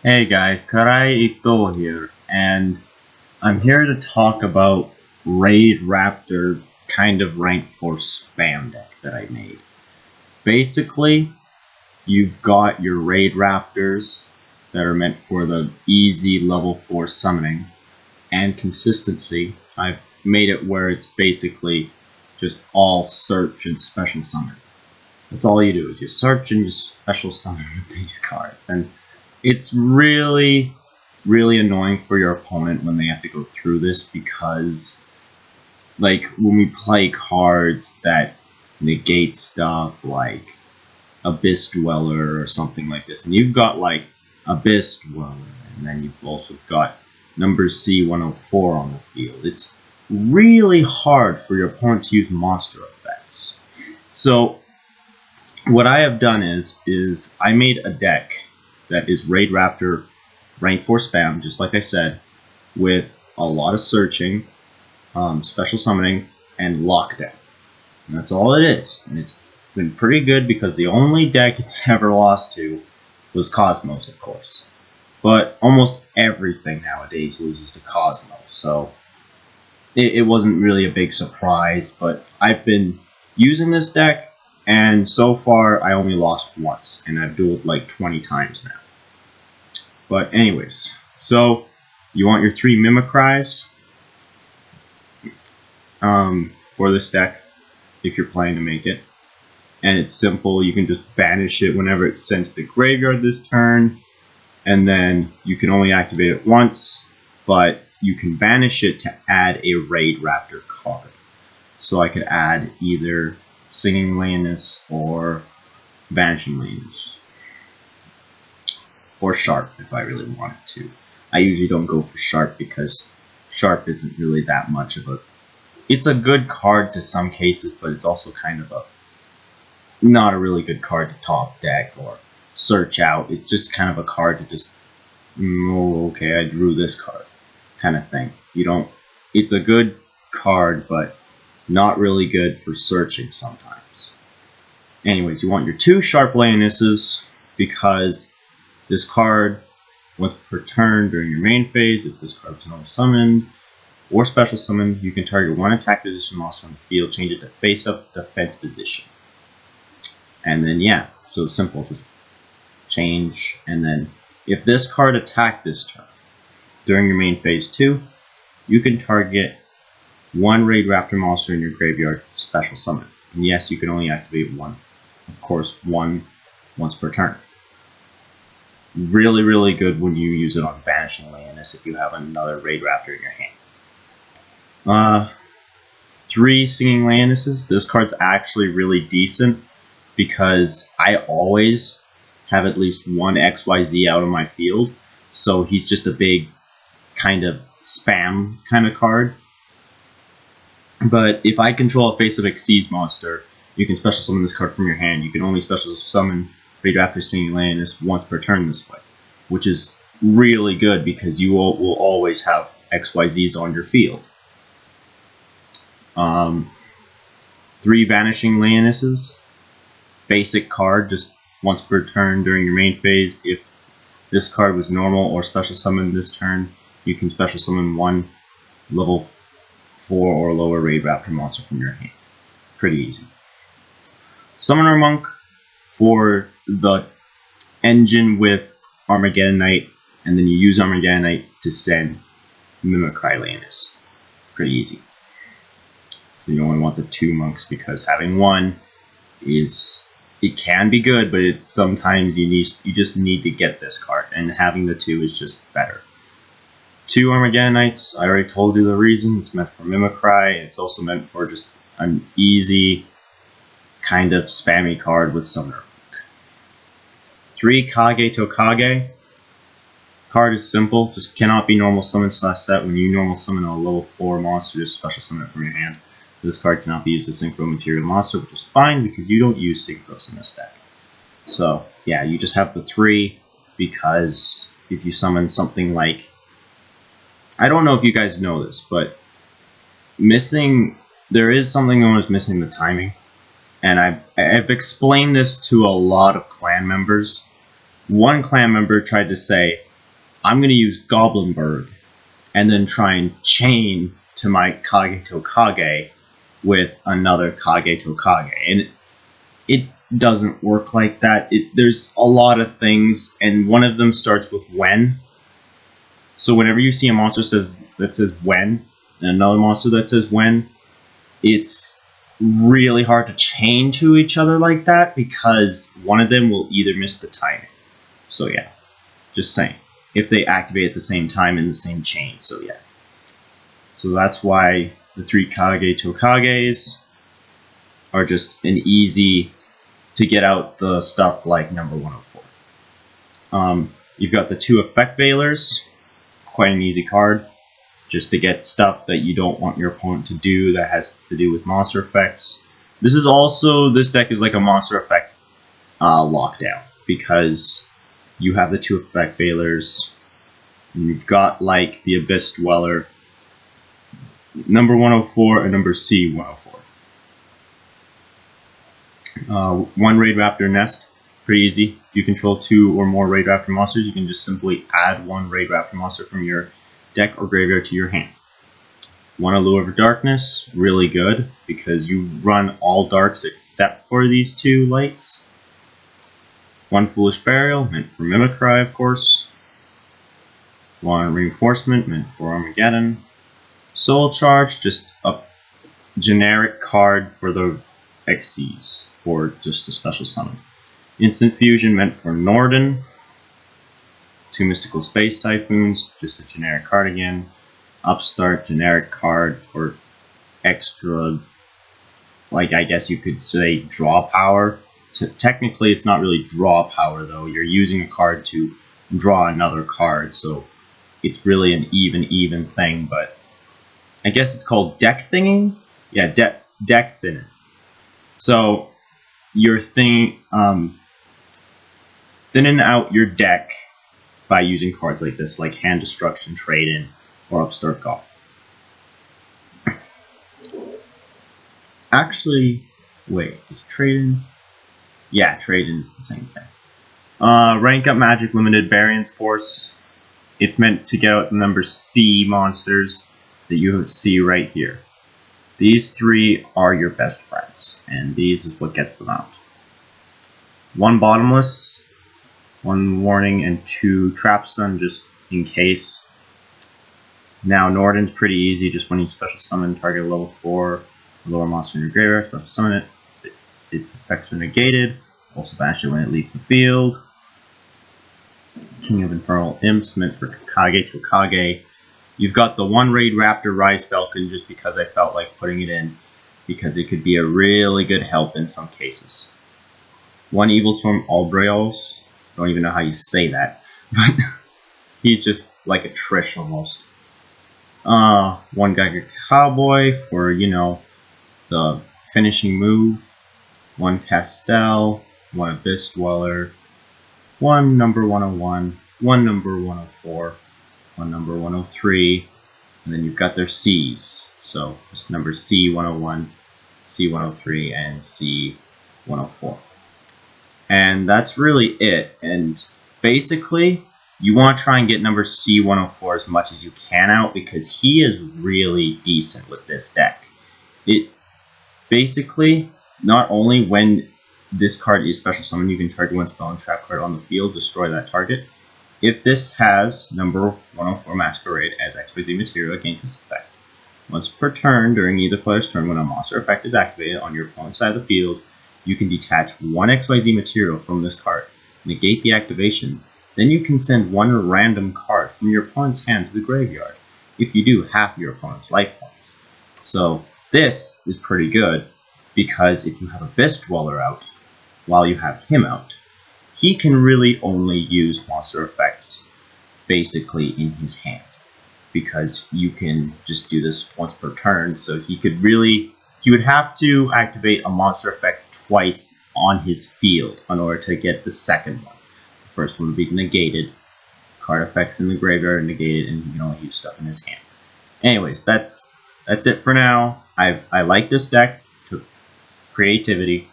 Hey guys, Karai Ito here, and I'm here to talk about RaidRaptor kind of rank 4 spam deck that I made. Basically, you've got your RaidRaptors that are meant for the easy level 4 summoning and consistency. I've made it where it's basically just all search and special summon. That's all you do is you search and you special summon with these cards. And it's really annoying for your opponent when they have to go through this because, like, when we play cards that negate stuff like Abyss Dweller or something like this, and you've got like Abyss Dweller, and then you've also got number C104 on the field, it's really hard for your opponent to use monster effects. So what I have done is I made a deck that is RaidRaptor rank 4 spam, just like I said, with a lot of searching, special summoning, and lockdown. And that's all it is. And it's been pretty good because the only deck it's ever lost to was Cosmos, of course. But almost everything nowadays loses to Cosmos, so it wasn't really a big surprise. But I've been using this deck, and so far I only lost once, and I've dueled like 20 times now. But anyways, so you want your 3 Mimicries for this deck if you're planning to make it. And it's simple, you can just banish it whenever it's sent to the graveyard this turn, and then you can only activate it once, but you can banish it to add a RaidRaptor card. So I could add either Singing Leonis or Vanishing Leonis. Or Sharp if I really wanted to. I usually don't go for Sharp because Sharp isn't really that much of a... It's a good card to some cases, but it's also kind of a... not a really good card to top deck or search out. It's just kind of a card to just... oh, okay, I drew this card kind of thing. You don't... It's a good card, but not really good for searching sometimes. Anyways, you want your 2 Sharp Leonises because this card, once per turn during your main phase, if this card is normal summoned or special summoned, you can target 1 attack position monster on the field, change it to face up defense position. And then yeah, so simple, just change, and then if this card attacked this turn during your main phase 2, you can target 1 RaidRaptor monster in your graveyard, special summon. And yes, you can only activate 1. Of course, 1 once per turn. Really good when you use it on Vanishing Leonis if you have another RaidRaptor in your hand. 3 Singing Leonises. This card's actually really decent because I always have at least 1 XYZ out of my field, so he's just a big kind of spam kind of card. But if I control a Face of Xyz monster, you can special summon this card from your hand. You can only special summon RaidRaptor Singing Leonis once per turn this way, which is really good because you will always have XYZs on your field. 3 Vanishing Leonises. Basic card, just once per turn during your main phase. If this card was normal or special summoned this turn, you can special summon 1 level 4 or lower RaidRaptor monster from your hand. Pretty easy. Summoner Monk for the engine with Armageddon Knight, and then you use Armageddon Knight to send Mimicry Leonis. Pretty easy. So you only want the 2 monks because having 1 is... it can be good, but it's sometimes you just need to get this card, and having the 2 is just better. 2 Armageddon Knights, I already told you the reason. It's meant for Mimicry, and it's also meant for just an easy kind of spammy card with Summoner. 3 Kage Tokage. Card is simple, just cannot be normal summon / set. When you normal summon a level 4 monster, just special summon it from your hand. This card cannot be used as Synchro Material Monster, which is fine because you don't use Synchros in this deck. So yeah, you just have the 3 because if you summon something like... I don't know if you guys know this, but there is something known as missing the timing. And I've explained this to a lot of clan members. One clan member tried to say, I'm going to use Goblinberg and then try and chain to my Kage Tokage with another Kage Tokage. And it doesn't work like that. There's a lot of things, and one of them starts with when. So whenever you see a monster that says when, and another monster that says when, it's really hard to chain to each other like that because one of them will either miss the timing. So yeah, just saying. If they activate at the same time in the same chain, so yeah. So that's why the 3 Kage Tokages are just an easy to get out the stuff like number 104. You've got the 2 Effect Veilers, quite an easy card, just to get stuff that you don't want your opponent to do that has to do with monster effects. This deck is like a monster effect lockdown, because you have the 2 Effect Veilers, and you've got like the Abyss Dweller, number 104 and number C 104. 1 RaidRaptor Nest, pretty easy. If you control 2 or more RaidRaptor monsters, you can just simply add 1 RaidRaptor monster from your deck or graveyard to your hand. 1 Allure of Darkness, really good, because you run all darks except for these 2 lights. 1 Foolish Burial, meant for Mimicry, of course. 1 Reinforcement, meant for Armageddon. Soul Charge, just a generic card for the XCs, or just a special summon. Instant Fusion, meant for Norden. 2 Mystical Space Typhoons, just a generic card again. Upstart, generic card for extra, like I guess you could say draw power. Technically it's not really draw power though, you're using a card to draw another card, so it's really an even thing, but I guess it's called deck thinging? Yeah, deck thinner. So you're thinning out your deck by using cards like this, like Hand Destruction, Trade-In, or Upstart Golf. Actually, wait, is Trade-In? Yeah, Trade-In is the same thing. Rank Up Magic Limited Variance Force. It's meant to get out the number C monsters that you see right here. These 3 are your best friends, and these is what gets them out. 1 Bottomless, 1 Warning, and 2 Trap Stun, just in case. Now, Norden's pretty easy, just when you special summon, target level 4, lower monster in your graveyard, special summon it. Its effects are negated, also banish it when it leaves the field. King of Infernal Imps, meant for Kage Tokage. You've got the 1 RaidRaptor Rise Falcon, just because I felt like putting it in, because it could be a really good help in some cases. 1 Evilstorm Albrios, don't even know how you say that, but he's just like a Trish almost. 1 Geiger Cowboy for, you know, the finishing move. 1 Castell, 1 Abyss Dweller, 1 number 101, 1 number 104, 1 number 103, and then you've got their C's. So it's number C101, C103, and C104. And that's really it. And basically, you want to try and get number C104 as much as you can out, because he is really decent with this deck. It basically, not only when this card is special summon, you can target 1 spell and trap card on the field, destroy that target. If this has number 104 Masquerade as XYZ material against this effect, once per turn during either player's turn when a monster effect is activated on your opponent's side of the field, you can detach 1 XYZ material from this card, negate the activation, then you can send 1 random card from your opponent's hand to the graveyard. If you do, half your opponent's life points. So this is pretty good, because if you have Abyss Dweller out while you have him out, he can really only use monster effects basically in his hand, because you can just do this once per turn. So he would have to activate a monster effect twice on his field in order to get the second one. The first one would be negated, card effects in the graveyard are negated, and he can only use stuff in his hand. Anyways, that's it for now. I like this deck. It's creativity.